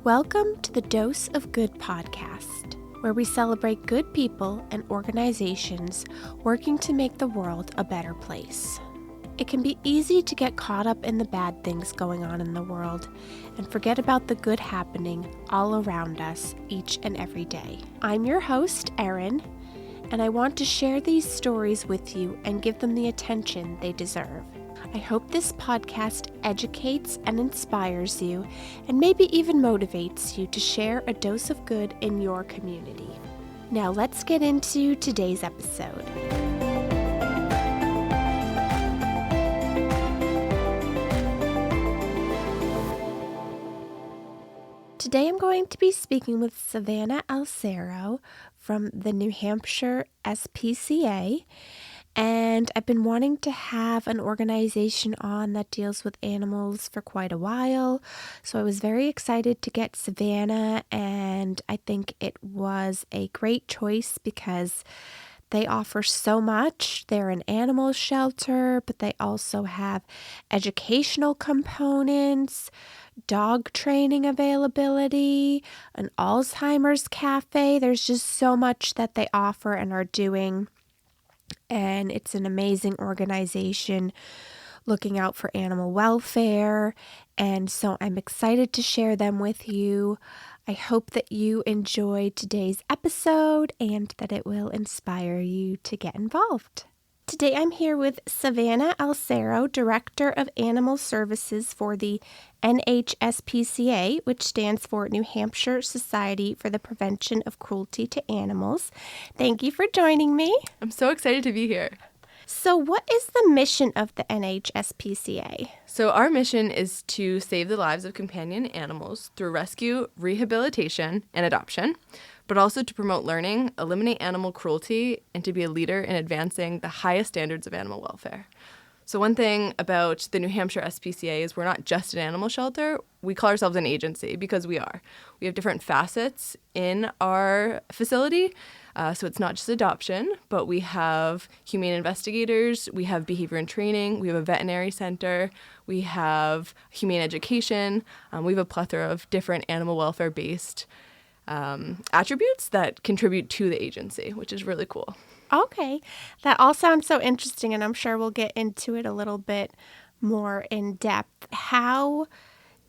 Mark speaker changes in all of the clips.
Speaker 1: Welcome to the Dose of Good podcast, where we celebrate good people and organizations working to make the world a better place. It can be easy to get caught up in the bad things going on in the world and forget about the good happening all around us each and every day. I'm your host, Erin, and I want to share these stories with you and give them the attention they deserve. I hope this podcast educates and inspires you and maybe even motivates you to share a dose of good in your community. Now let's get into today's episode. Today I'm going to be speaking with Savannah Alcerro from the New Hampshire SPCA. And I've been wanting to have an organization on that deals with animals for quite a while. So I was very excited to get Savannah, and I think it was a great choice because they offer so much. They're an animal shelter, but they also have educational components, dog training availability, an Alzheimer's cafe. There's just so much that they offer and are doing. And it's an amazing organization looking out for animal welfare. And so I'm excited to share them with you. I hope that you enjoyed today's episode and that it will inspire you to get involved. Today I'm here with Savannah Alcerro, Director of Animal Services for the NHSPCA, which stands for New Hampshire Society for the Prevention of Cruelty to Animals. Thank you for joining me.
Speaker 2: I'm so excited to be here.
Speaker 1: So what is the mission of the NHSPCA?
Speaker 2: So our mission is to save the lives of companion animals through rescue, rehabilitation, and adoption, but also to promote learning, eliminate animal cruelty, and to be a leader in advancing the highest standards of animal welfare. So one thing about the New Hampshire SPCA is we're not just an animal shelter. We call ourselves an agency because we are. We have different facets in our facility. So it's not just adoption, but we have humane investigators, we have behavior and training, we have a veterinary center, we have humane education, we have a plethora of different animal welfare-based attributes that contribute to the agency, which is really cool.
Speaker 1: Okay, that all sounds so interesting, and I'm sure we'll get into it a little bit more in depth. How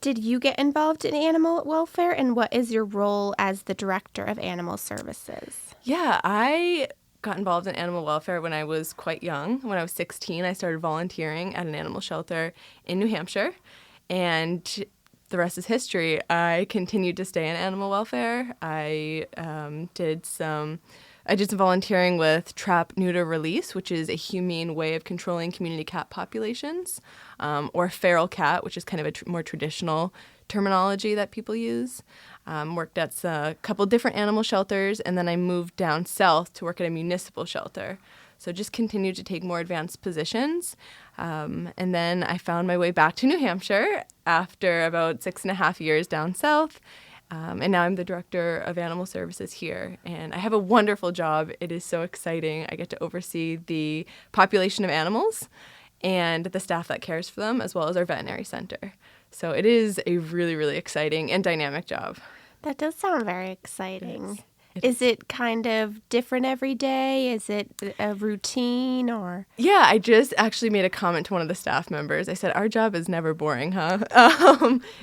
Speaker 1: did you get involved in animal welfare, and what is your role as the Director of Animal Services?
Speaker 2: Yeah, I got involved in animal welfare when I was quite young. When I was 16, I started volunteering at an animal shelter in New Hampshire, and the rest is history. I continued to stay in animal welfare. I did some volunteering with Trap, Neuter, Release, which is a humane way of controlling community cat populations, or feral cat, which is kind of a more traditional terminology that people use. Worked at a couple different animal shelters, and then I moved down south to work at a municipal shelter. So just continued to take more advanced positions. And then I found my way back to New Hampshire after about 6.5 years down south. And now I'm the Director of Animal Services here. And I have a wonderful job. It is so exciting. I get to oversee the population of animals and the staff that cares for them, as well as our veterinary center. So it is a really, really exciting and dynamic job.
Speaker 1: That does sound very exciting. Is it kind of different every day? Is it a routine or?
Speaker 2: Yeah, I just actually made a comment to one of the staff members. I said, our job is never boring, huh?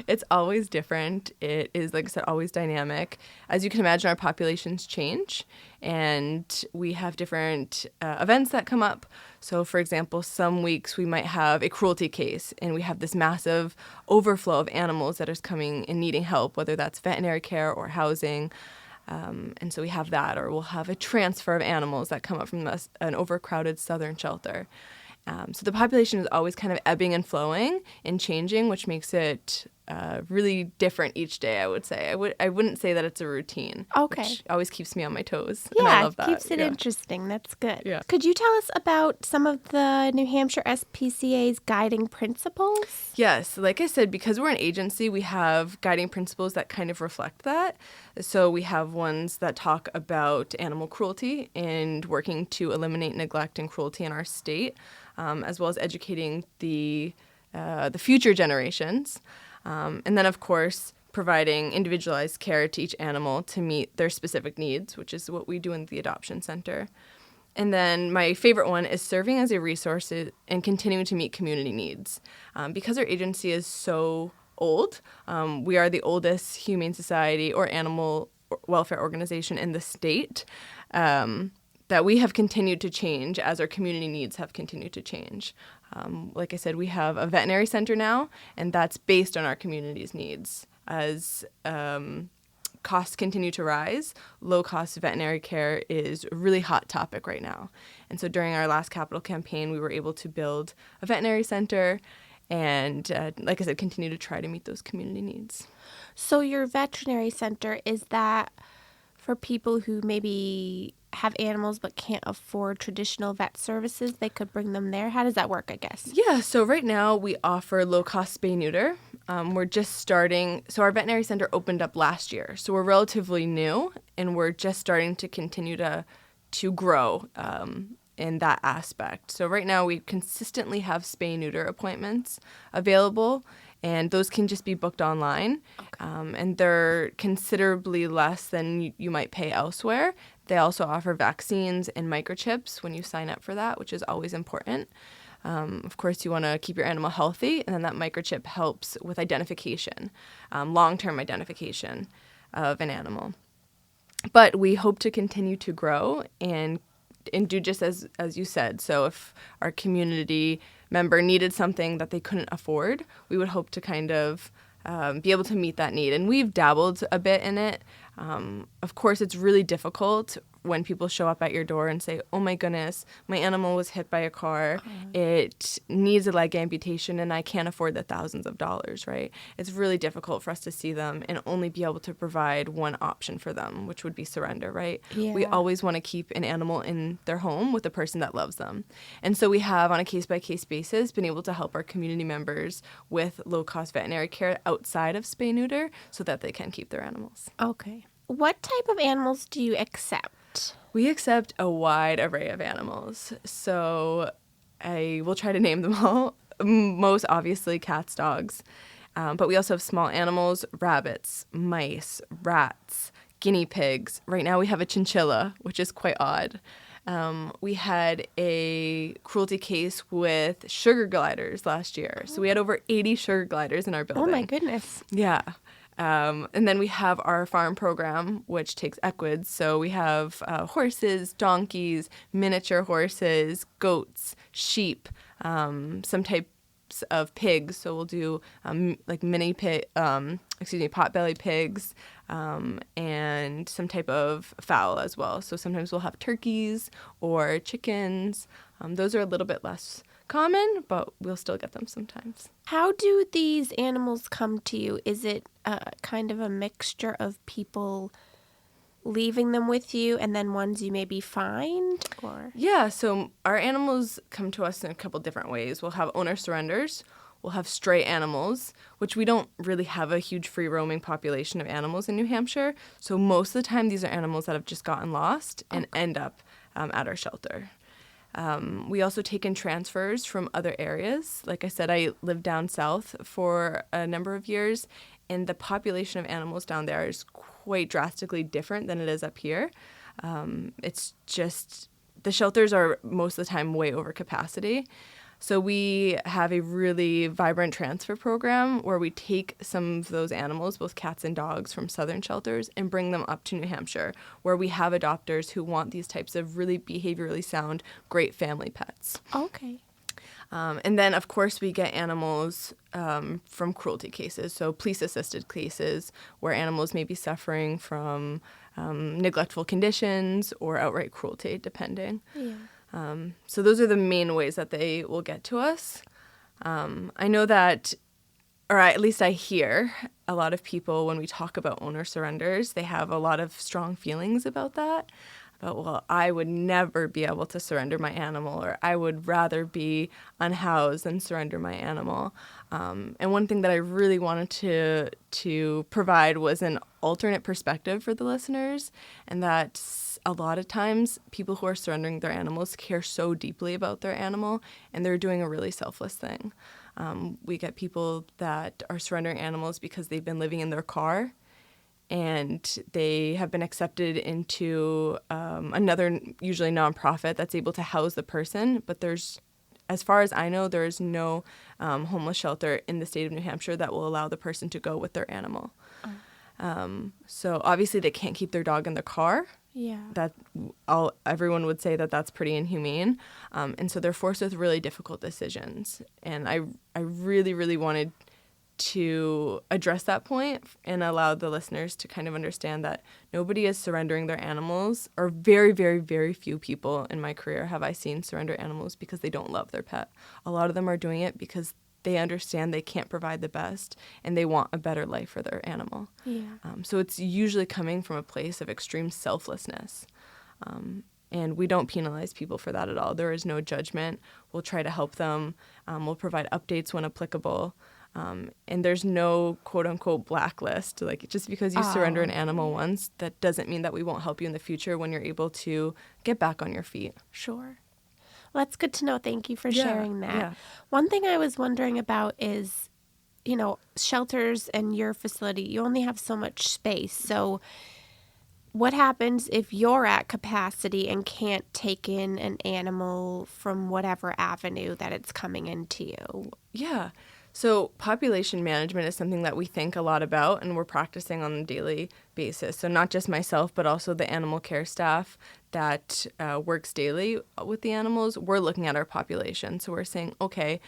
Speaker 2: It's always different. It is, like I said, always dynamic. As you can imagine, our populations change, and we have different events that come up. So, for example, some weeks we might have a cruelty case, and we have this massive overflow of animals that is coming and needing help, whether that's veterinary care or housing. And so we have that, or we'll have a transfer of animals that come up from an overcrowded southern shelter. So the population is always kind of ebbing and flowing and changing, which makes it really different each day, I would say. I wouldn't say that it's a routine.
Speaker 1: Okay.
Speaker 2: Which always keeps me on my toes.
Speaker 1: Yeah,
Speaker 2: and I love that.
Speaker 1: Keeps it interesting. That's good.
Speaker 2: Yeah.
Speaker 1: Could you tell us about some of the New Hampshire SPCA's guiding principles?
Speaker 2: Yes. Like I said, because we're an agency, we have guiding principles that kind of reflect that. So we have ones that talk about animal cruelty and working to eliminate neglect and cruelty in our state, as well as educating the future generations. And then, of course, providing individualized care to each animal to meet their specific needs, which is what we do in the adoption center. And then my favorite one is serving as a resource and continuing to meet community needs. Because our agency is so old, we are the oldest humane society or animal welfare organization in the state, that we have continued to change as our community needs have continued to change. Like I said, we have a veterinary center now, and that's based on our community's needs. As costs continue to rise, low-cost veterinary care is a really hot topic right now. And so during our last capital campaign, we were able to build a veterinary center and, like I said, continue to try to meet those community needs.
Speaker 1: So your veterinary center, is that for people who maybe have animals but can't afford traditional vet services? They could bring them there? How does that work, I guess?
Speaker 2: Yeah, so right now we offer low-cost spay-neuter. We're just starting. So our veterinary center opened up last year. So we're relatively new, and we're just starting to continue to grow in that aspect. So right now we consistently have spay-neuter appointments available, and those can just be booked online. Okay. And they're considerably less than you might pay elsewhere. They also offer vaccines and microchips when you sign up for that, which is always important. Of course, you want to keep your animal healthy, and then that microchip helps with identification, long-term identification of an animal. But we hope to continue to grow and do just as you said. So if our community member needed something that they couldn't afford, we would hope to kind of be able to meet that need. And we've dabbled a bit in it. Of course, it's really difficult when people show up at your door and say, oh my goodness, my animal was hit by a car. It needs a leg amputation and I can't afford the thousands of dollars, right? It's really difficult for us to see them and only be able to provide one option for them, which would be surrender, right? Yeah. We always want to keep an animal in their home with the person that loves them. And so we have, on a case-by-case basis, been able to help our community members with low-cost veterinary care outside of spay-neuter so that they can keep their animals.
Speaker 1: Okay. What type of animals do you accept?
Speaker 2: We accept a wide array of animals. So I will try to name them all. Most obviously cats, dogs. But we also have small animals, rabbits, mice, rats, guinea pigs. Right now we have a chinchilla, which is quite odd. We had a cruelty case with sugar gliders last year. So we had over 80 sugar gliders in our building.
Speaker 1: Oh my goodness.
Speaker 2: Yeah. And then we have our farm program, which takes equids. So we have horses, donkeys, miniature horses, goats, sheep, some types of pigs. So we'll do like mini pig, potbelly pigs, and some type of fowl as well. So sometimes we'll have turkeys or chickens. Those are a little bit less common, but we'll still get them sometimes.
Speaker 1: How do these animals come to you? Is it kind of a mixture of people leaving them with you and then ones you maybe find? Or
Speaker 2: Yeah, so our animals come to us in a couple different ways. We'll have owner surrenders. We'll have stray animals, which we don't really have a huge free roaming population of animals in New Hampshire. So most of the time, these are animals that have just gotten lost and end up at our shelter. We also take in transfers from other areas. Like I said, I lived down south for a number of years, and the population of animals down there is quite drastically different than it is up here. It's just the shelters are most of the time way over capacity. So we have a really vibrant transfer program where we take some of those animals, both cats and dogs, from southern shelters and bring them up to New Hampshire, where we have adopters who want these types of really behaviorally sound, great family pets.
Speaker 1: Okay.
Speaker 2: And then, of course, we get animals from cruelty cases, so police-assisted cases where animals may be suffering from neglectful conditions or outright cruelty, depending.
Speaker 1: Yeah.
Speaker 2: So those are the main ways that they will get to us. I know that, or at least I hear a lot of people when we talk about owner surrenders, they have a lot of strong feelings about that. About, well, I would never be able to surrender my animal, or I would rather be unhoused than surrender my animal. And one thing that I really wanted to provide was an alternate perspective for the listeners, and that a lot of times people who are surrendering their animals care so deeply about their animal, and they're doing a really selfless thing. We get people that are surrendering animals because they've been living in their car and they have been accepted into another, usually nonprofit, that's able to house the person. But as far as I know, there's no homeless shelter in the state of New Hampshire that will allow the person to go with their animal. So obviously they can't keep their dog in the car.
Speaker 1: Yeah.
Speaker 2: Everyone would say that that's pretty inhumane. And so they're forced with really difficult decisions. And I really, really wanted to address that point and allow the listeners to kind of understand that nobody is surrendering their animals, or very, very, very few people in my career have I seen surrender animals because they don't love their pet. A lot of them are doing it because they understand they can't provide the best and they want a better life for their animal.
Speaker 1: Yeah.
Speaker 2: So it's usually coming from a place of extreme selflessness. And we don't penalize people for that at all. There is no judgment. We'll try to help them. We'll provide updates when applicable. And there's no quote-unquote blacklist. Like, just because you surrender an animal once, that doesn't mean that we won't help you in the future when you're able to get back on your feet.
Speaker 1: Sure. Well, that's good to know. Thank you for sharing that.
Speaker 2: Yeah.
Speaker 1: One thing I was wondering about is, shelters and your facility, you only have so much space. So what happens if you're at capacity and can't take in an animal from whatever avenue that it's coming into you?
Speaker 2: Yeah. So population management is something that we think a lot about and we're practicing on a daily basis. So not just myself, but also the animal care staff that works daily with the animals. We're looking at our population. So we're saying, okay,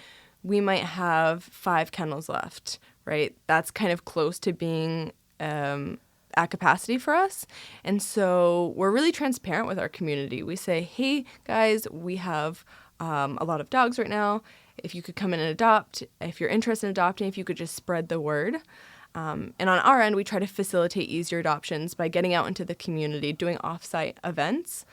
Speaker 2: we might have 5 kennels left, right? That's kind of close to being at capacity for us. And so we're really transparent with our community. We say, hey, guys, we have a lot of dogs right now. If you could come in and adopt, if you're interested in adopting, if you could just spread the word. And on our end, we try to facilitate easier adoptions by getting out into the community, doing off-site events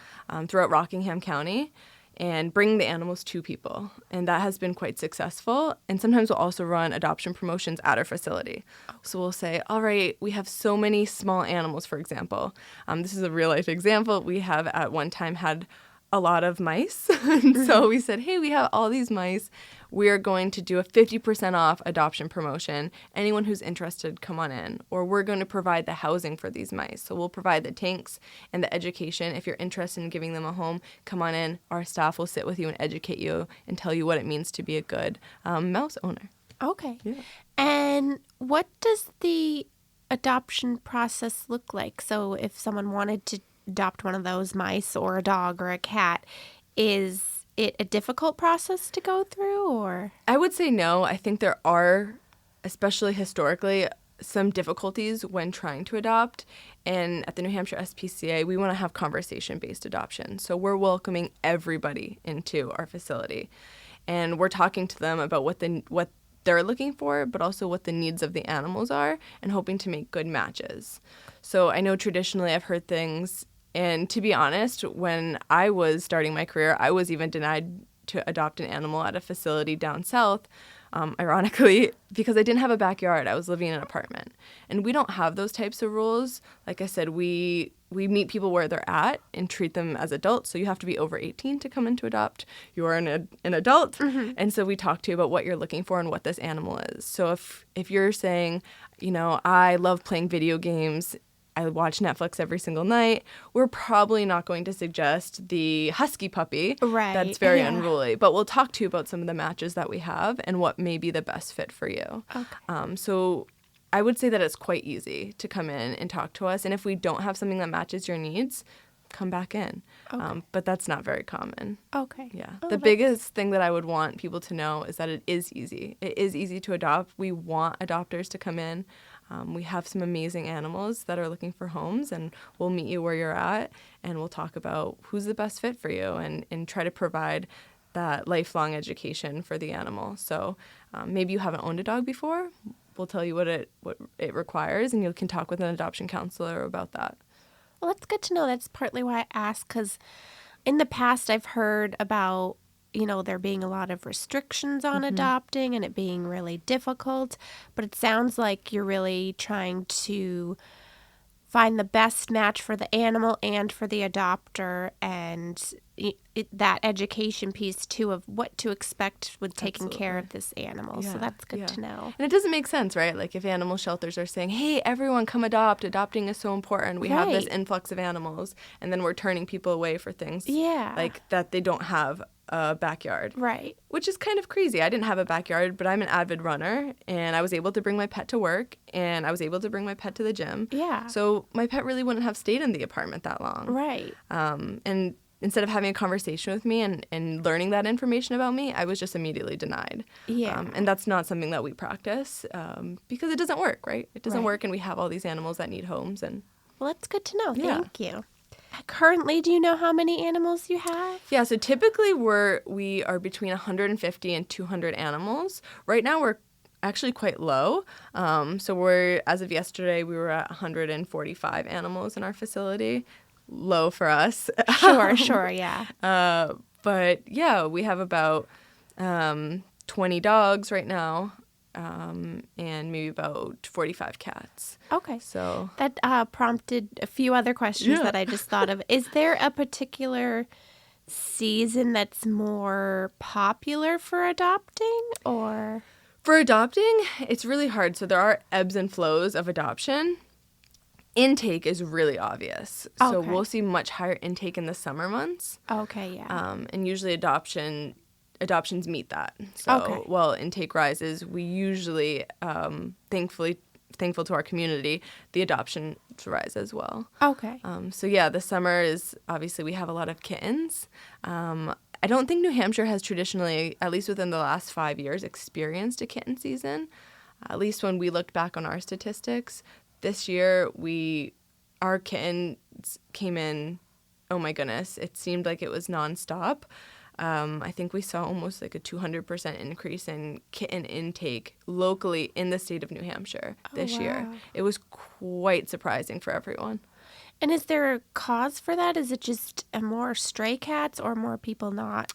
Speaker 2: throughout Rockingham County, and bringing the animals to people. And that has been quite successful. And sometimes we'll also run adoption promotions at our facility. So we'll say, all right, we have so many small animals, for example. This is a real-life example. We have at one time had a lot of mice. And so we said, hey, we have all these mice. We're going to do a 50% off adoption promotion. Anyone who's interested, come on in. Or we're going to provide the housing for these mice. So we'll provide the tanks and the education. If you're interested in giving them a home, come on in. Our staff will sit with you and educate you and tell you what it means to be a good mouse owner.
Speaker 1: Okay.
Speaker 2: Yeah.
Speaker 1: And what does the adoption process look like? So if someone wanted to adopt one of those mice or a dog or a cat, is it a difficult process to go through, or?
Speaker 2: I would say no. I think there are, especially historically, some difficulties when trying to adopt. And at the New Hampshire SPCA, we want to have conversation-based adoption. So we're welcoming everybody into our facility. And we're talking to them about what they're looking for, but also what the needs of the animals are, and hoping to make good matches. So I know traditionally I've heard things. And to be honest, when I was starting my career, I was even denied to adopt an animal at a facility down south, ironically, because I didn't have a backyard. I was living in an apartment. And we don't have those types of rules. Like I said, we meet people where they're at and treat them as adults. So you have to be over 18 to come in to adopt. You're an adult. Mm-hmm. And so we talk to you about what you're looking for and what this animal is. So if you're saying, I love playing video games, I watch Netflix every single night, we're probably not going to suggest the husky puppy.
Speaker 1: Right.
Speaker 2: That's very unruly. But we'll talk to you about some of the matches that we have and what may be the best fit for you.
Speaker 1: Okay.
Speaker 2: So I would say that it's quite easy to come in and talk to us. And if we don't have something that matches your needs, come back in.
Speaker 1: Okay.
Speaker 2: But that's not very common.
Speaker 1: Okay.
Speaker 2: Yeah. The biggest thing that I would want people to know is that it is easy. It is easy to adopt. We want adopters to come in. We have some amazing animals that are looking for homes, and we'll meet you where you're at, and we'll talk about who's the best fit for you and try to provide that lifelong education for the animal. So maybe you haven't owned a dog before. We'll tell you what it requires, and you can talk with an adoption counselor about that.
Speaker 1: Well, that's good to know. That's partly why I asked, because in the past I've heard about there being a lot of restrictions on adopting and it being really difficult. But it sounds like you're really trying to find the best match for the animal and for the adopter, and that education piece too of what to expect with taking care of this animal. So that's good to know.
Speaker 2: And it doesn't make sense, right? Like if animal shelters are saying, hey, everyone come adopt. Adopting is so important. We have this influx of animals. And then we're turning people away for things like that they don't have a backyard.
Speaker 1: Right.
Speaker 2: Which is kind of crazy. I didn't have a backyard, but I'm an avid runner, and I was able to bring my pet to work, and I was able to bring my pet to the gym.
Speaker 1: Yeah.
Speaker 2: So my pet really wouldn't have stayed in the apartment that long.
Speaker 1: Right.
Speaker 2: And instead of having a conversation with me and learning that information about me, I was just immediately denied.
Speaker 1: Yeah.
Speaker 2: And that's not something that we practice because it doesn't work, right? It doesn't work, and we have all these animals that need homes. And
Speaker 1: well, that's good to know. Thank you. Currently, do you know how many animals you have?
Speaker 2: Yeah, so typically we are between 150 and 200 animals. Right now we're actually quite low. So we're, as of yesterday, we were at 145 animals in our facility. Low for us.
Speaker 1: Sure, yeah.
Speaker 2: But yeah, we have about 20 dogs right now. And maybe about 45 cats.
Speaker 1: Okay.
Speaker 2: So
Speaker 1: that prompted a few other questions that I just thought of. Is there a particular season that's more popular for adopting, or?
Speaker 2: For adopting, it's really hard. So there are ebbs and flows of adoption. Intake is really obvious. So we'll see much higher intake in the summer months.
Speaker 1: Okay, yeah.
Speaker 2: And usually adoptions meet that. So while intake rises, we usually, thankful to our community, the adoption rise as well.
Speaker 1: Okay.
Speaker 2: So yeah, the summer is, obviously we have a lot of kittens. I don't think New Hampshire has traditionally, at least within the last 5 years, experienced a kitten season. At least when we looked back on our statistics. This year, our kittens came in, oh my goodness, it seemed like it was nonstop. I think we saw almost like a 200% increase in kitten intake locally in the state of New Hampshire this year. It was quite surprising for everyone.
Speaker 1: And is there a cause for that? Is it just more stray cats, or more people not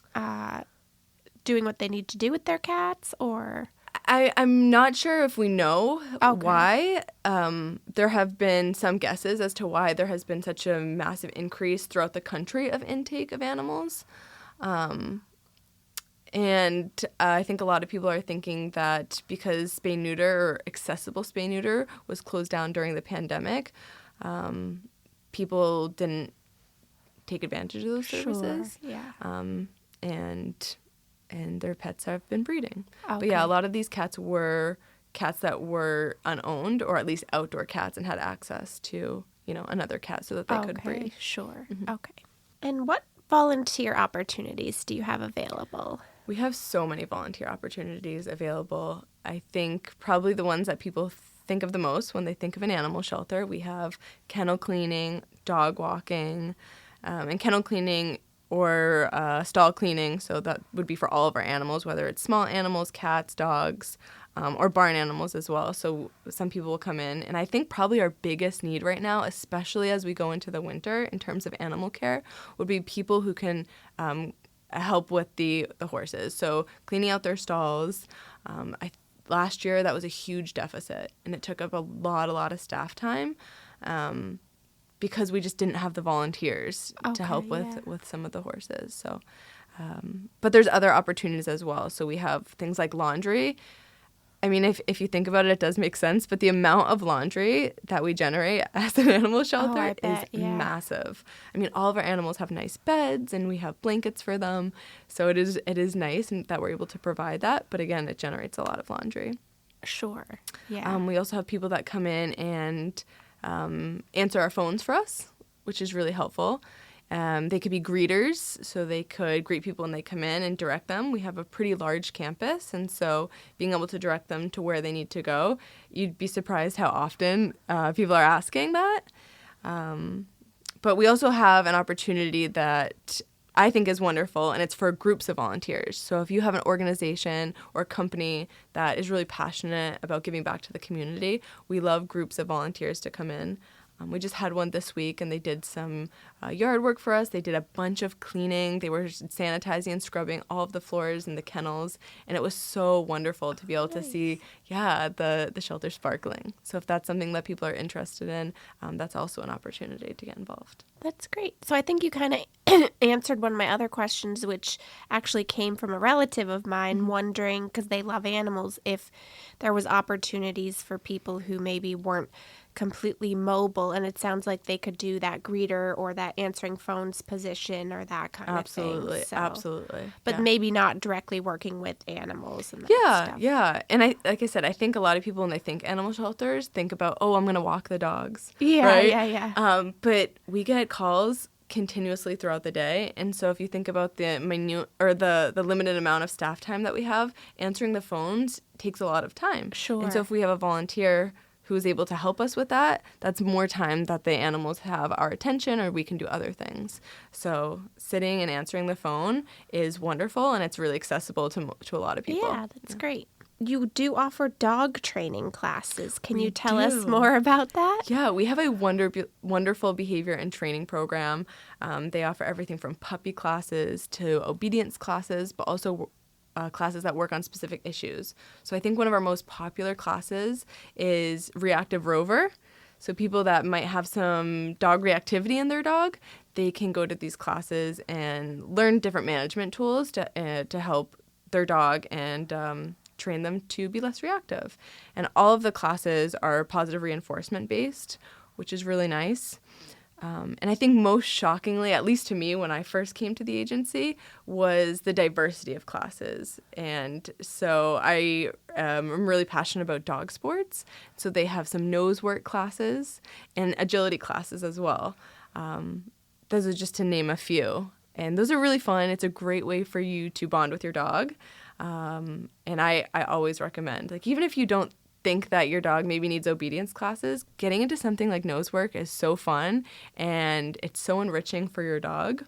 Speaker 1: doing what they need to do with their cats, or?
Speaker 2: I'm not sure if we know why. There have been some guesses as to why there has been such a massive increase throughout the country of intake of animals. And I think a lot of people are thinking that because spay-neuter or accessible spay-neuter was closed down during the pandemic, people didn't take advantage of those services. And their pets have been breeding. But yeah, a lot of these cats were cats that were unowned, or at least outdoor cats, and had access to, another cat so that they could breed.
Speaker 1: Sure. Mm-hmm. Okay. And what volunteer opportunities do you have available?
Speaker 2: We have so many volunteer opportunities available. I think probably the ones that people think of the most when they think of an animal shelter, we have kennel cleaning, dog walking, and kennel cleaning or stall cleaning. So that would be for all of our animals, whether it's small animals, cats, dogs, or barn animals as well. So some people will come in. And I think probably our biggest need right now, especially as we go into the winter in terms of animal care, would be people who can help with the horses. So cleaning out their stalls. Last year, that was a huge deficit, and it took up a lot of staff time. Because we just didn't have the volunteers to help with some of the horses. So, but there's other opportunities as well. So we have things like laundry. I mean, if you think about it, it does make sense. But the amount of laundry that we generate as an animal shelter is massive. I mean, all of our animals have nice beds, and we have blankets for them. So it is nice that we're able to provide that. But again, it generates a lot of laundry.
Speaker 1: Sure. Yeah.
Speaker 2: We also have people that come in and answer our phones for us, which is really helpful. They could be greeters, so they could greet people when they come in and direct them. We have a pretty large campus, and so being able to direct them to where they need to go, you'd be surprised how often people are asking that. But we also have an opportunity that I think is wonderful, and it's for groups of volunteers. So if you have an organization or a company that is really passionate about giving back to the community, we love groups of volunteers to come in. We just had one this week, and they did some yard work for us. They did a bunch of cleaning. They were sanitizing and scrubbing all of the floors and the kennels, and it was so wonderful to be able to see, the shelter sparkling. So if that's something that people are interested in, that's also an opportunity to get involved.
Speaker 1: That's great. So I think you kind of answered one of my other questions, which actually came from a relative of mine wondering, because they love animals, if there was opportunities for people who maybe weren't completely mobile, and it sounds like they could do that greeter or that answering phones position or that kind of thing.
Speaker 2: Absolutely.
Speaker 1: But maybe not directly working with animals and that stuff.
Speaker 2: Yeah. And like I said, I think a lot of people, when they think animal shelters, think about, I'm going to walk the dogs.
Speaker 1: Yeah,
Speaker 2: right?
Speaker 1: yeah.
Speaker 2: But we get calls continuously throughout the day, and so if you think about the limited amount of staff time that we have, answering the phones takes a lot of time.
Speaker 1: Sure.
Speaker 2: And so if we have a volunteer who is able to help us with that, that's more time that the animals have our attention, or we can do other things. So sitting and answering the phone is wonderful, and it's really accessible to a lot of people.
Speaker 1: Yeah, that's great. You do offer dog training classes. Can you tell
Speaker 2: do.
Speaker 1: us more about that?
Speaker 2: Yeah, we have a wonderful behavior and training program. They offer everything from puppy classes to obedience classes, but also classes that work on specific issues. So I think one of our most popular classes is Reactive Rover. So people that might have some dog reactivity in their dog, they can go to these classes and learn different management tools to help their dog and train them to be less reactive. And all of the classes are positive reinforcement based, which is really nice. And I think most shockingly, at least to me when I first came to the agency, was the diversity of classes. And so I am really passionate about dog sports. So they have some nose work classes and agility classes as well. Those are just to name a few. And those are really fun. It's a great way for you to bond with your dog. And I always recommend, even if you don't think that your dog maybe needs obedience classes, getting into something like nose work is so fun, and it's so enriching for your dog.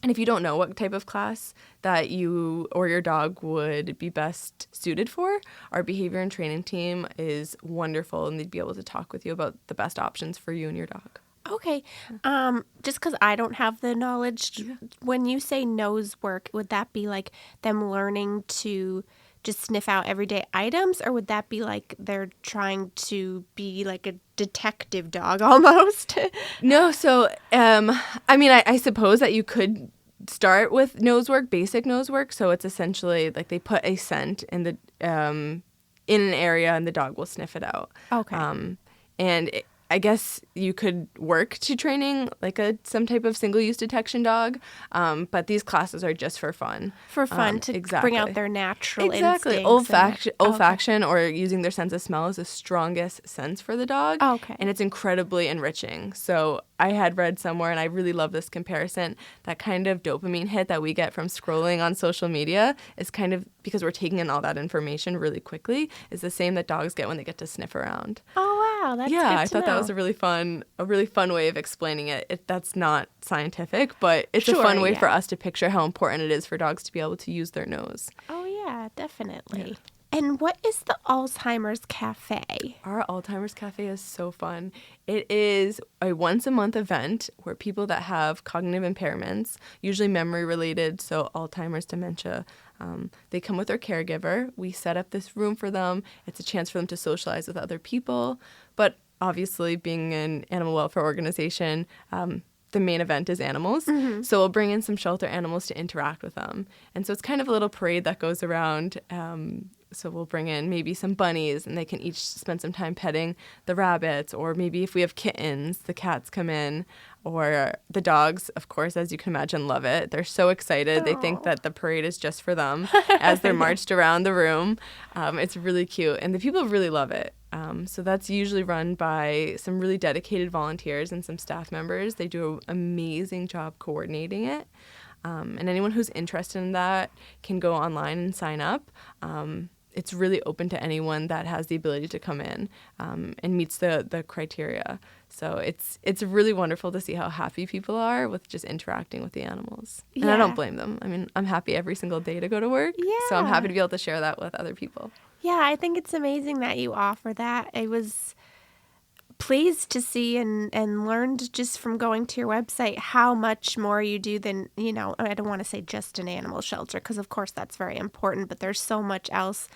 Speaker 2: And if you don't know what type of class that you or your dog would be best suited for, our behavior and training team is wonderful, and they'd be able to talk with you about the best options for you and your dog.
Speaker 1: Okay. Just because I don't have the knowledge, when you say nose work, would that be like them learning to just sniff out everyday items, or would that be like they're trying to be like a detective dog almost?
Speaker 2: No, so I suppose that you could start with nose work, basic nose work. So it's essentially like they put a scent in the in an area, and the dog will sniff it out.
Speaker 1: Okay.
Speaker 2: I guess you could work to training like some type of single-use detection dog, but these classes are just for fun.
Speaker 1: For fun, to bring out their natural instincts.
Speaker 2: Olfaction or using their sense of smell is the strongest sense for the dog.
Speaker 1: Okay.
Speaker 2: And it's incredibly enriching. So I had read somewhere, and I really love this comparison, that kind of dopamine hit that we get from scrolling on social media is kind of, because we're taking in all that information really quickly, is the same that dogs get when they get to sniff around.
Speaker 1: Oh, wow. That's good to
Speaker 2: I thought
Speaker 1: know.
Speaker 2: that was a really fun way of explaining it. That's not scientific, but it's a fun way for us to picture how important it is for dogs to be able to use their nose.
Speaker 1: Oh, yeah, definitely. Yeah. And what is the Alzheimer's Cafe?
Speaker 2: Our Alzheimer's Cafe is so fun. It is a once-a-month event where people that have cognitive impairments, usually memory-related, so Alzheimer's, dementia, they come with their caregiver. We set up this room for them. It's a chance for them to socialize with other people. But obviously, being an animal welfare organization, the main event is animals. Mm-hmm. So we'll bring in some shelter animals to interact with them. And so it's kind of a little parade that goes around. So we'll bring in maybe some bunnies, and they can each spend some time petting the rabbits. Or maybe if we have kittens, the cats come in. Or the dogs, of course, as you can imagine, love it. They're so excited. Aww. They think that the parade is just for them as they're marched around the room. It's really cute. And the people really love it. So that's usually run by some really dedicated volunteers and some staff members. They do an amazing job coordinating it. And anyone who's interested in that can go online and sign up. It's really open to anyone that has the ability to come in and meets the criteria. So it's really wonderful to see how happy people are with just interacting with the animals. And I don't blame them. I mean, I'm happy every single day to go to work. Yeah. So I'm happy to be able to share that with other people.
Speaker 1: Yeah, I think it's amazing that you offer that. pleased to see and learned just from going to your website how much more you do than, I don't want to say just an animal shelter, because of course that's very important, but there's so much else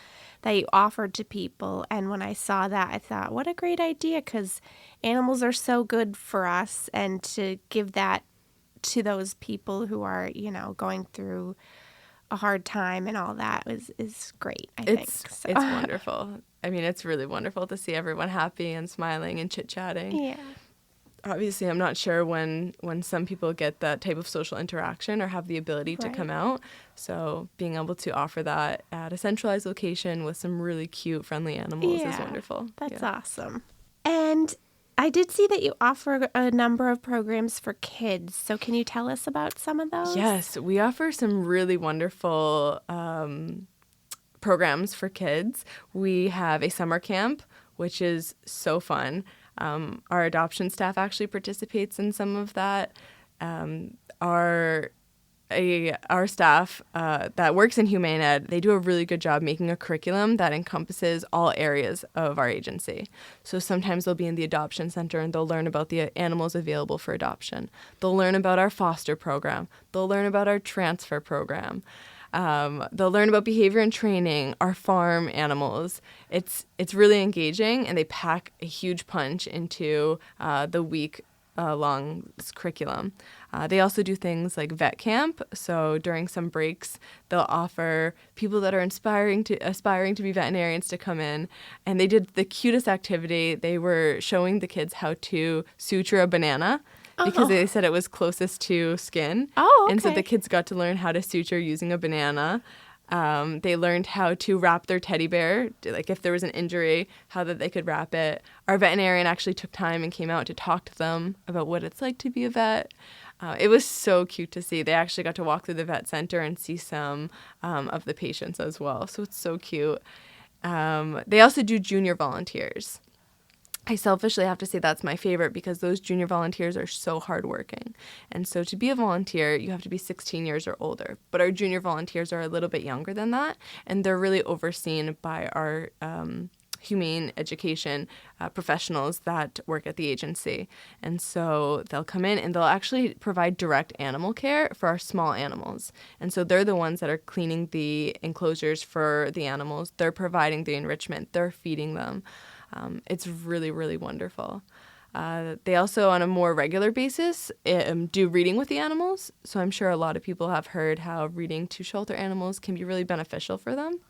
Speaker 1: that you offer to people. And when I saw that, I thought, what a great idea, because animals are so good for us, and to give that to those people who are, going through a hard time and all that is great, I think. So.
Speaker 2: It's wonderful. I mean, it's really wonderful to see everyone happy and smiling and chit-chatting.
Speaker 1: Yeah.
Speaker 2: Obviously, I'm not sure when some people get that type of social interaction or have the ability to come out. So being able to offer that at a centralized location with some really cute, friendly animals is wonderful.
Speaker 1: That's awesome. And I did see that you offer a number of programs for kids. So can you tell us about some of those?
Speaker 2: Yes, we offer some really wonderful programs for kids. We have a summer camp, which is so fun. Our adoption staff actually participates in some of that. Our staff that works in Humane Ed, they do a really good job making a curriculum that encompasses all areas of our agency. So sometimes they'll be in the adoption center and they'll learn about the animals available for adoption. They'll learn about our foster program. They'll learn about our transfer program. They'll learn about behavior and training, our farm animals. It's really engaging, and they pack a huge punch into the week-long curriculum. They also do things like vet camp. So during some breaks, they'll offer people that are aspiring to be veterinarians to come in. And they did the cutest activity. They were showing the kids how to suture a banana, because they said it was closest to skin.
Speaker 1: Oh, okay.
Speaker 2: And so the kids got to learn how to suture using a banana. They learned how to wrap their teddy bear, like if there was an injury, how that they could wrap it. Our veterinarian actually took time and came out to talk to them about what it's like to be a vet. It was so cute to see. They actually got to walk through the vet center and see some of the patients as well. So it's so cute. They also do junior volunteers. I selfishly have to say that's my favorite, because those junior volunteers are so hardworking. And so to be a volunteer, you have to be 16 years or older. But our junior volunteers are a little bit younger than that, and they're really overseen by our humane education professionals that work at the agency. And so they'll come in and they'll actually provide direct animal care for our small animals. And so they're the ones that are cleaning the enclosures for the animals. They're providing the enrichment. They're feeding them. It's really, really wonderful. They also, on a more regular basis, do reading with the animals. So I'm sure a lot of people have heard how reading to shelter animals can be really beneficial for them.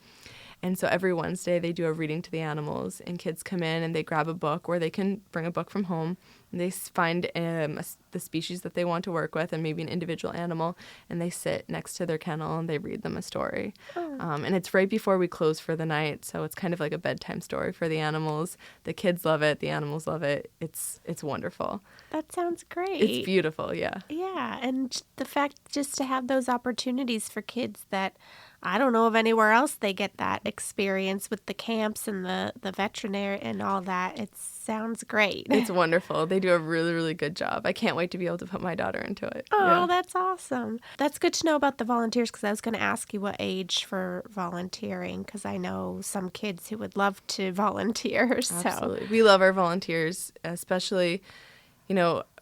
Speaker 2: And so every Wednesday they do a reading to the animals, and kids come in and they grab a book, or they can bring a book from home, and they find the species that they want to work with and maybe an individual animal, and they sit next to their kennel and they read them a story. And it's right before we close for the night, so it's kind of like a bedtime story for the animals. The kids love it. The animals love it. It's wonderful.
Speaker 1: That sounds great.
Speaker 2: It's beautiful, yeah.
Speaker 1: Yeah, and the fact just to have those opportunities for kids that I don't know of anywhere else they get that experience with the camps and the veterinary and all that. It sounds great.
Speaker 2: It's wonderful. They do a really, really good job. I can't wait to be able to put my daughter into it.
Speaker 1: Oh,
Speaker 2: yeah.
Speaker 1: That's awesome. That's good to know about the volunteers, because I was going to ask you what age for volunteering, because I know some kids who would love to volunteer. So.
Speaker 2: Absolutely. We love our volunteers, especially,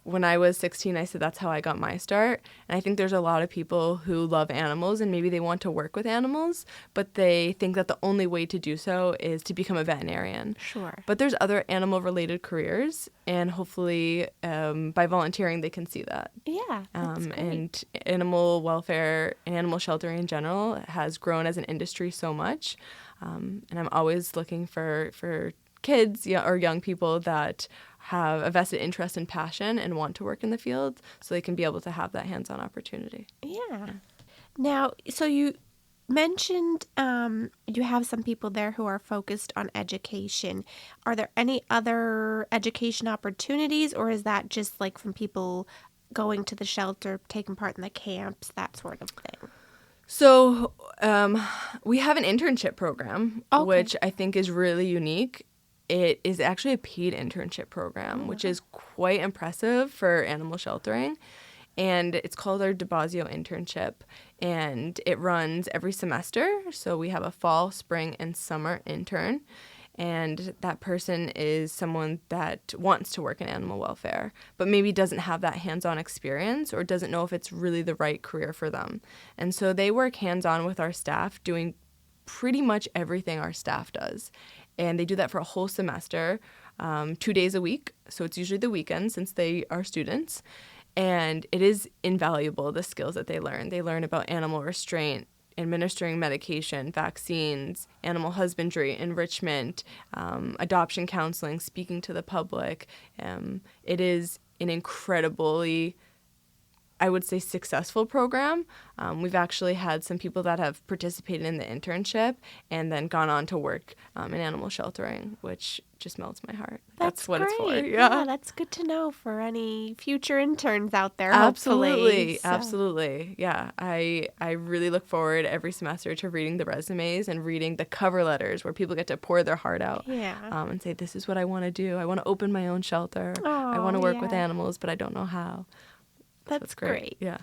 Speaker 2: when I was 16, I said that's how I got my start. And I think there's a lot of people who love animals and maybe they want to work with animals, but they think that the only way to do so is to become a veterinarian.
Speaker 1: Sure.
Speaker 2: But there's other animal-related careers, and hopefully by volunteering they can see that.
Speaker 1: Yeah, that's great.
Speaker 2: And animal welfare and animal sheltering in general has grown as an industry so much. And I'm always looking for kids or young people that have a vested interest and passion and want to work in the field, so they can be able to have that hands-on opportunity.
Speaker 1: Yeah. Now, so you mentioned you have some people there who are focused on education. Are there any other education opportunities, or is that just like from people going to the shelter, taking part in the camps, that sort of thing?
Speaker 2: So we have an internship program,
Speaker 1: Okay.
Speaker 2: which I think is really unique. It is actually a paid internship program, which is quite impressive for animal sheltering. And it's called our DeBazio internship. And it runs every semester. So we have a fall, spring, and summer intern. and that person is someone that wants to work in animal welfare, but maybe doesn't have that hands-on experience or doesn't know if it's really the right career for them. And so they work hands-on with our staff, doing pretty much everything our staff does. And they do that for a whole semester, 2 days a week. So it's usually the weekend since they are students. And it is invaluable, the skills that they learn. They learn about animal restraint, administering medication, vaccines, animal husbandry, enrichment, adoption counseling, speaking to the public. It is an incredibly, I would say, successful program. We've actually had some people that have participated in the internship and then gone on to work in animal sheltering, which just melts my heart. That's what
Speaker 1: great.
Speaker 2: it's for.
Speaker 1: Yeah, that's good to know for any future interns out there.
Speaker 2: Absolutely.
Speaker 1: Hopefully.
Speaker 2: Absolutely. Yeah. I really look forward every semester to reading the resumes and reading the cover letters where people get to pour their heart out and say, this is what I want to do. I want to open my own shelter. I want to work with animals, but I don't know how.
Speaker 1: That's great.
Speaker 2: Yeah.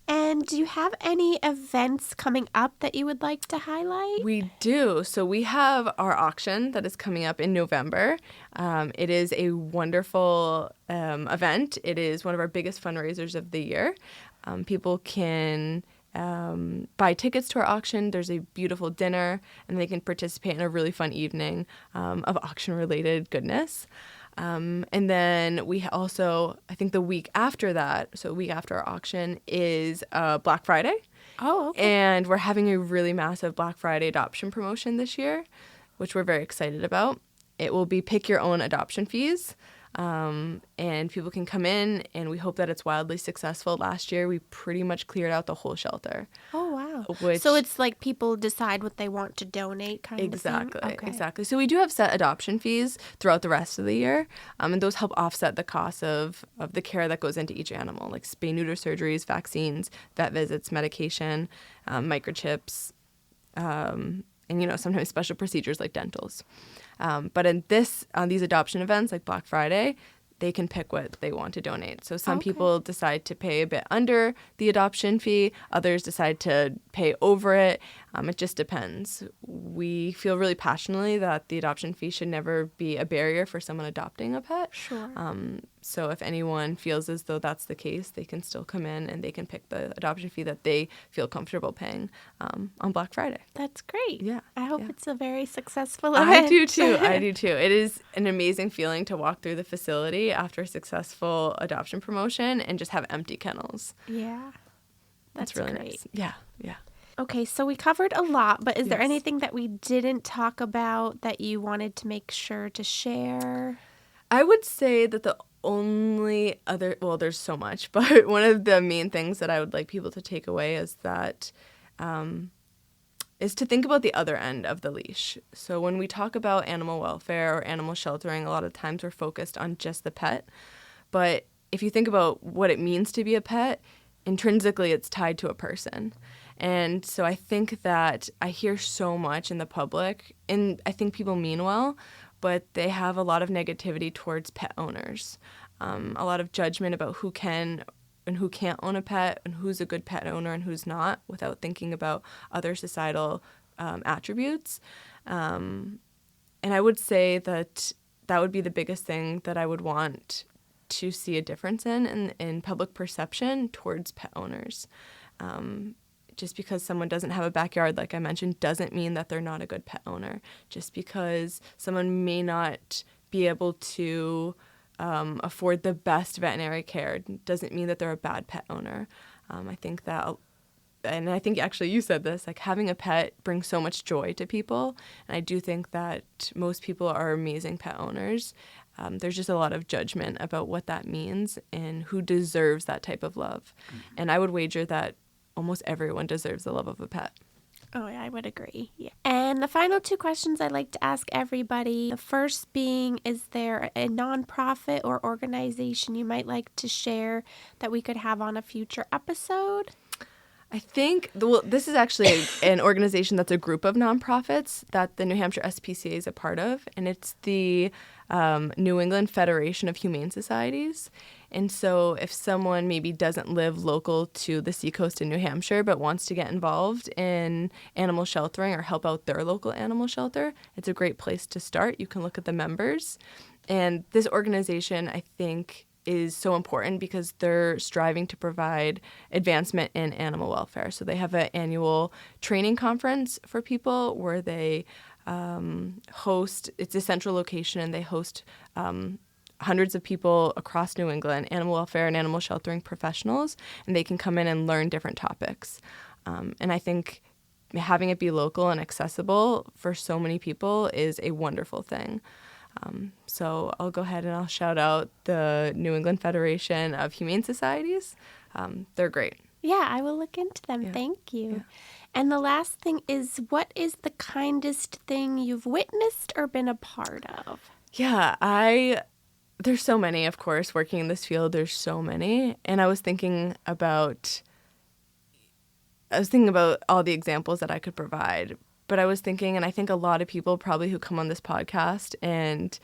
Speaker 1: And do you have any events coming up that you would like to highlight?
Speaker 2: We do. So we have our auction that is coming up in November. It is a wonderful event. It is one of our biggest fundraisers of the year. People can buy tickets to our auction. There's a beautiful dinner, and they can participate in a really fun evening of auction-related goodness. And then we also, I think the week after that, so a week after our auction, is Black Friday.
Speaker 1: Oh, okay.
Speaker 2: And we're having a really massive Black Friday adoption promotion this year, which we're very excited about. It will be pick your own adoption fees. And people can come in, and we hope that it's wildly successful. Last year, we pretty much cleared out the whole shelter.
Speaker 1: Oh, wow.
Speaker 2: Which,
Speaker 1: so it's like people decide what they want to donate kind of thing? Okay.
Speaker 2: Exactly. So we do have set adoption fees throughout the rest of the year, and those help offset the cost of the care that goes into each animal, like spay-neuter surgeries, vaccines, vet visits, medication, microchips, and, sometimes special procedures like dentals. But on these adoption events like Black Friday, they can pick what they want to donate. So some people decide to pay a bit under the adoption fee. Others decide to pay over it. It just depends. We feel really passionately that the adoption fee should never be a barrier for someone adopting a pet.
Speaker 1: Sure.
Speaker 2: So if anyone feels as though that's the case, they can still come in and they can pick the adoption fee that they feel comfortable paying on Black Friday.
Speaker 1: That's great.
Speaker 2: Yeah.
Speaker 1: I hope it's a very successful event.
Speaker 2: I do too. It is an amazing feeling to walk through the facility after a successful adoption promotion and just have empty kennels.
Speaker 1: Yeah. That's
Speaker 2: really
Speaker 1: great.
Speaker 2: nice. Yeah.
Speaker 1: Okay, so we covered a lot, but is there anything that we didn't talk about that you wanted to make sure to share?
Speaker 2: I would say that the only other, well, there's so much, but one of the main things that I would like people to take away is that is to think about the other end of the leash. So when we talk about animal welfare or animal sheltering, a lot of times we're focused on just the pet. But if you think about what it means to be a pet, intrinsically it's tied to a person. And so I think that I hear so much in the public, and I think people mean well, but they have a lot of negativity towards pet owners, a lot of judgment about who can and who can't own a pet and who's a good pet owner and who's not without thinking about other societal attributes. And I would say that would be the biggest thing that I would want to see a difference in public perception towards pet owners. Just because someone doesn't have a backyard, like I mentioned, doesn't mean that they're not a good pet owner. Just because someone may not be able to afford the best veterinary care doesn't mean that they're a bad pet owner. I think that, and I think actually you said this, like having a pet brings so much joy to people. And I do think that most people are amazing pet owners. There's just a lot of judgment about what that means and who deserves that type of love. Mm-hmm. And I would wager that almost everyone deserves the love of a pet.
Speaker 1: Oh, yeah, I would agree. Yeah. And the final two questions I'd like to ask everybody. The first being, is there a nonprofit or organization you might like to share that we could have on a future episode?
Speaker 2: I think, this is actually an organization that's a group of nonprofits that the New Hampshire SPCA is a part of, and it's the New England Federation of Humane Societies. And so if someone maybe doesn't live local to the seacoast in New Hampshire but wants to get involved in animal sheltering or help out their local animal shelter, it's a great place to start. You can look at the members. And this organization, I think, is so important because they're striving to provide advancement in animal welfare. So they have an annual training conference for people where they host, it's a central location, and they host hundreds of people across New England, animal welfare and animal sheltering professionals, and they can come in and learn different topics. And I think having it be local and accessible for so many people is a wonderful thing. So I'll go ahead and I'll shout out the New England Federation of Humane Societies. They're great.
Speaker 1: Yeah, I will look into them.
Speaker 2: Yeah.
Speaker 1: Thank you.
Speaker 2: Yeah.
Speaker 1: And the last thing is, what is the kindest thing you've witnessed or been a part of?
Speaker 2: Yeah, there's so many, of course, working in this field. There's so many. And I was thinking about all the examples that I could provide. But I was thinking, and I think a lot of people probably who come on this podcast and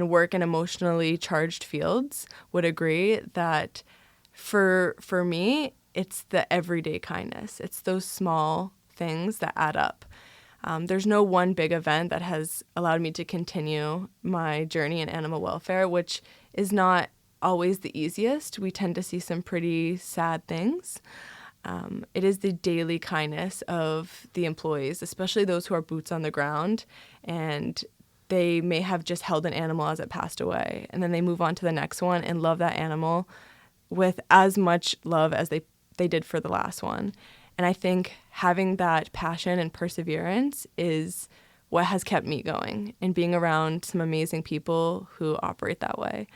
Speaker 2: work in emotionally charged fields would agree that for me, it's the everyday kindness. It's those small things that add up. There's no one big event that has allowed me to continue my journey in animal welfare, which is not always the easiest. We tend to see some pretty sad things. It is the daily kindness of the employees, especially those who are boots on the ground, and they may have just held an animal as it passed away, and then they move on to the next one and love that animal with as much love as they did for the last one. And I think having that passion and perseverance is what has kept me going, and being around some amazing people who operate that way.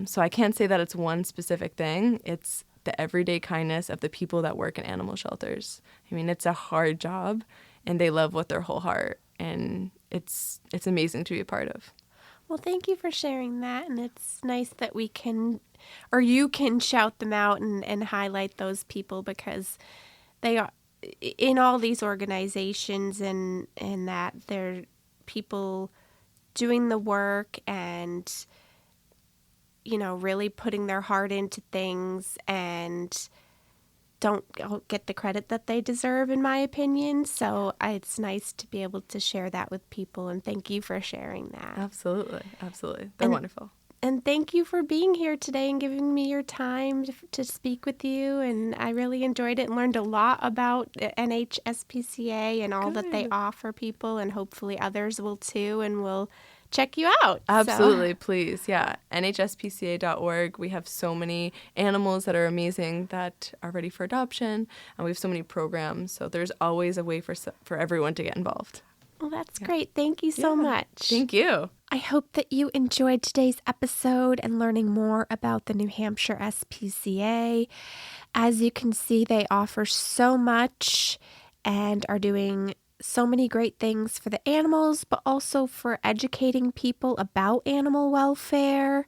Speaker 2: So I can't say that it's one specific thing. It's the everyday kindness of the people that work in animal shelters. I mean, it's a hard job, and they love with their whole heart, and it's amazing to be a part of.
Speaker 1: Well, thank you for sharing that, and it's nice that we can, or you can shout them out and highlight those people, because they are in all these organizations, and that they're people doing the work and, you know, really putting their heart into things and don't get the credit that they deserve, in my opinion. So it's nice to be able to share that with people, and thank you for sharing that.
Speaker 2: Absolutely. They're wonderful.
Speaker 1: And thank you for being here today and giving me your time to speak with you. And I really enjoyed it and learned a lot about NHSPCA and all that they offer people, and hopefully others will too, and will check you out.
Speaker 2: Absolutely, please. Yeah, NHSPCA.org. We have so many animals that are amazing that are ready for adoption, and we have so many programs. So there's always a way for everyone to get involved.
Speaker 1: Well, that's great. Thank you so much.
Speaker 2: Thank you.
Speaker 1: I hope that you enjoyed today's episode and learning more about the New Hampshire SPCA. As you can see, they offer so much and are doing so many great things for the animals, but also for educating people about animal welfare.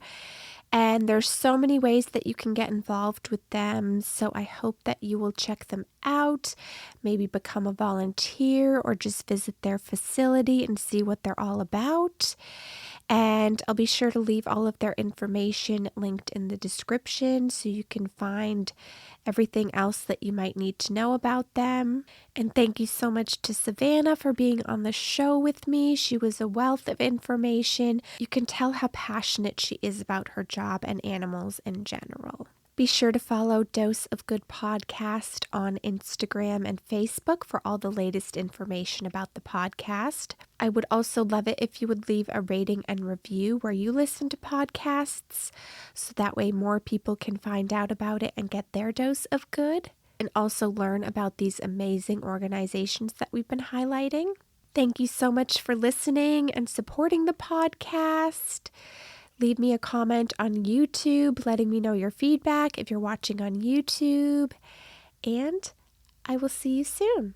Speaker 1: And there's so many ways that you can get involved with them. So I hope that you will check them out, maybe become a volunteer or just visit their facility and see what they're all about. And I'll be sure to leave all of their information linked in the description so you can find everything else that you might need to know about them. And thank you so much to Savannah for being on the show with me. She was a wealth of information. You can tell how passionate she is about her job and animals in general. Be sure to follow Dose of Good Podcast on Instagram and Facebook for all the latest information about the podcast. I would also love it if you would leave a rating and review where you listen to podcasts, so that way more people can find out about it and get their dose of good, and also learn about these amazing organizations that we've been highlighting. Thank you so much for listening and supporting the podcast. Leave me a comment on YouTube, letting me know your feedback if you're watching on YouTube. And I will see you soon.